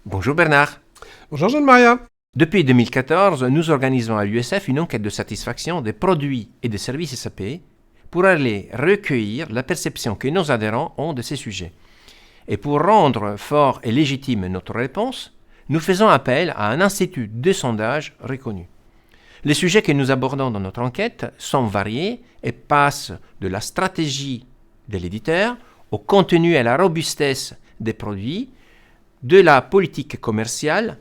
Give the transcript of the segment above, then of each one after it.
Bonjour Bernard. Bonjour Jeanne-Maria. Depuis 2014, nous organisons à l'USF une enquête de satisfaction des produits et des services SAP pour aller recueillir la perception que nos adhérents ont de ces sujets. Et pour rendre fort et légitime notre réponse, nous faisons appel à un institut de sondage reconnu. Les sujets que nous abordons dans notre enquête sont variés et passent de la stratégie de l'éditeur au contenu et à la robustesse des produits, de la politique commerciale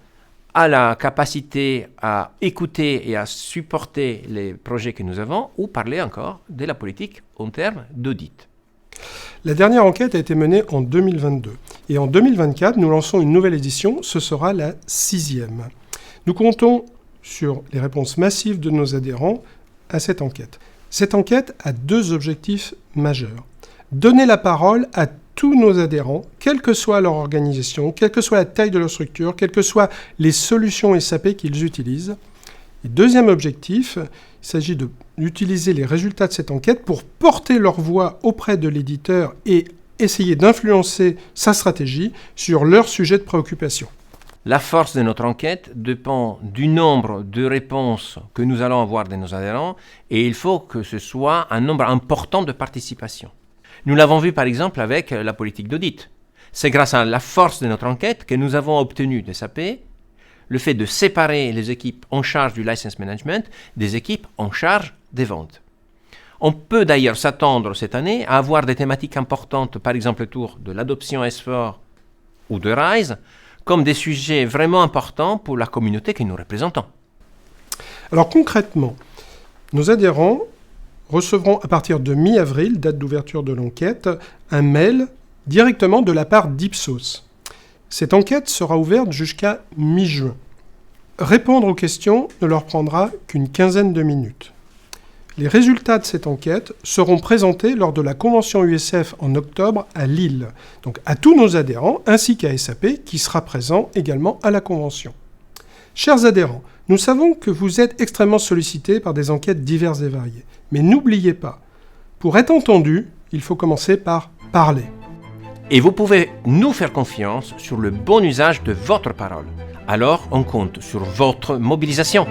à la capacité à écouter et à supporter les projets que nous avons, ou parler encore de la politique en termes d'audit. La dernière enquête a été menée en 2022. Et en 2024, nous lançons une nouvelle édition, ce sera la 6e. Nous comptons sur les réponses massives de nos adhérents à cette enquête. Cette enquête a 2 objectifs majeurs. Donner la parole à tous nos adhérents, quelle que soit leur organisation, quelle que soit la taille de leur structure, quelles que soient les solutions SAP qu'ils utilisent. Et deuxième objectif, il s'agit d'utiliser les résultats de cette enquête pour porter leur voix auprès de l'éditeur et essayer d'influencer sa stratégie sur leur sujet de préoccupation. La force de notre enquête dépend du nombre de réponses que nous allons avoir de nos adhérents et il faut que ce soit un nombre important de participations. Nous l'avons vu par exemple avec la politique d'audit. C'est grâce à la force de notre enquête que nous avons obtenu de SAP le fait de séparer les équipes en charge du license management des équipes en charge des ventes. On peut d'ailleurs s'attendre cette année à avoir des thématiques importantes, par exemple autour de l'adoption S4 ou de RISE, comme des sujets vraiment importants pour la communauté que nous représentons. Alors concrètement, nos adhérents recevront à partir de mi-avril, date d'ouverture de l'enquête, un mail directement de la part d'Ipsos. Cette enquête sera ouverte jusqu'à mi-juin. Répondre aux questions ne leur prendra qu'une quinzaine de minutes. Les résultats de cette enquête seront présentés lors de la convention USF en octobre à Lille, donc à tous nos adhérents ainsi qu'à SAP qui sera présent également à la convention. Chers adhérents, nous savons que vous êtes extrêmement sollicités par des enquêtes diverses et variées. Mais n'oubliez pas, pour être entendu, il faut commencer par parler. Et vous pouvez nous faire confiance sur le bon usage de votre parole. Alors, on compte sur votre mobilisation.